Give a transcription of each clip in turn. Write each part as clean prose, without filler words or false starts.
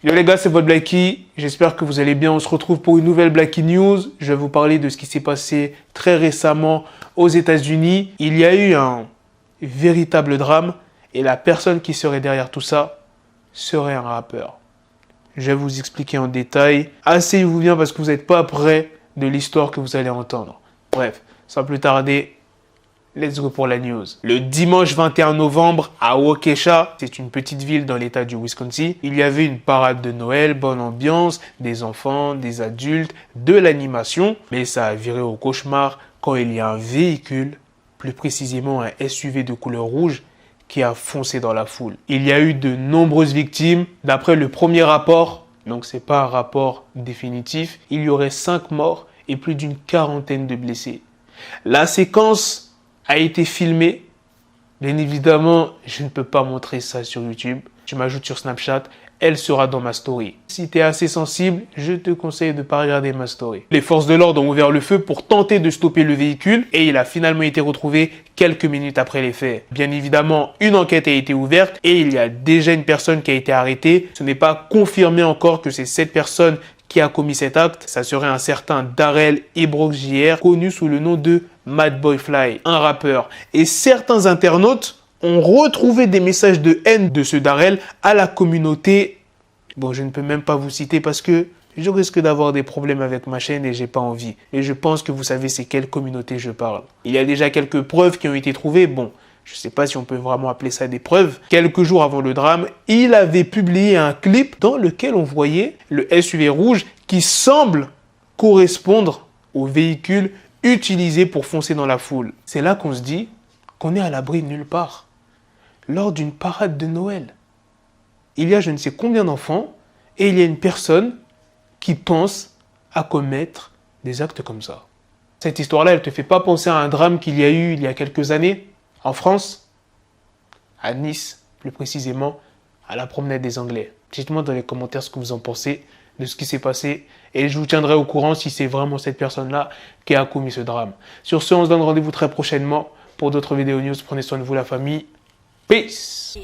Yo les gars, c'est votre Blacky. J'espère que vous allez bien. On se retrouve pour une nouvelle Blacky News. Je vais vous parler de ce qui s'est passé très récemment aux États-Unis. Il y a eu un véritable drame et la personne qui serait derrière tout ça serait un rappeur. Je vais vous expliquer en détail. Asseyez-vous bien parce que vous n'êtes pas prêts de l'histoire que vous allez entendre. Bref, sans plus tarder, let's go pour la news. Le dimanche 21 novembre à Waukesha, c'est une petite ville dans l'état du Wisconsin, il y avait une parade de Noël, bonne ambiance, des enfants, des adultes, de l'animation. Mais ça a viré au cauchemar quand il y a un véhicule, plus précisément un SUV de couleur rouge, qui a foncé dans la foule. Il y a eu de nombreuses victimes. D'après le premier rapport, donc c'est pas un rapport définitif, il y aurait 5 morts et plus d'une quarantaine de blessés. La séquence a été filmée. Bien évidemment, je ne peux pas montrer ça sur YouTube. Tu m'ajoutes sur Snapchat, elle sera dans ma story. Si tu es assez sensible, je te conseille de ne pas regarder ma story. Les forces de l'ordre ont ouvert le feu pour tenter de stopper le véhicule et il a finalement été retrouvé quelques minutes après les faits. Bien évidemment, une enquête a été ouverte et il y a déjà une personne qui a été arrêtée. Ce n'est pas confirmé encore que c'est cette personne qui a commis cet acte. Ça serait un certain Darrell Ibrox Jr., connu sous le nom de Madboy Fly, un rappeur. Et certains internautes ont retrouvé des messages de haine de ce Darrell à la communauté. Bon, je ne peux même pas vous citer parce que je risque d'avoir des problèmes avec ma chaîne et j'ai pas envie. Et je pense que vous savez c'est quelle communauté je parle. Il y a déjà quelques preuves qui ont été trouvées. Bon, je ne sais pas si on peut vraiment appeler ça des preuves. Quelques jours avant le drame, il avait publié un clip dans lequel on voyait le SUV rouge qui semble correspondre au véhicule utilisé pour foncer dans la foule. C'est là qu'on se dit qu'on est à l'abri de nulle part. Lors d'une parade de Noël, il y a je ne sais combien d'enfants et il y a une personne qui pense à commettre des actes comme ça. Cette histoire-là, elle ne te fait pas penser à un drame qu'il y a eu il y a quelques années en France, à Nice, plus précisément, à la promenade des Anglais. Dites-moi dans les commentaires ce que vous en pensez de ce qui s'est passé et je vous tiendrai au courant si c'est vraiment cette personne-là qui a commis ce drame. Sur ce, on se donne rendez-vous très prochainement pour d'autres vidéos news. Prenez soin de vous, la famille. Peace!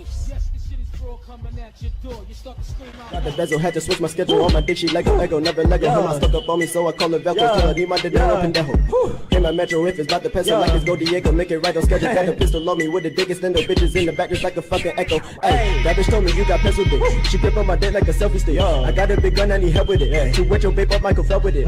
Got the bezel, had to switch my schedule on my dick, she like a Lego, never Lego. Her stuck up on me, so I call her Velcro. Till I need my dinero pendejo. Hit my metro if it's about the pencil, like it's Go Diego, make it right on schedule. Got the pistol on me with the dick, extend the bitches in the back, just like a fucking echo. Hey, that bitch told me you got pencil dick. She grip on my dick like a selfie stick. I got a big gun, I need help with it. To wet your babe up, Michael fell with it.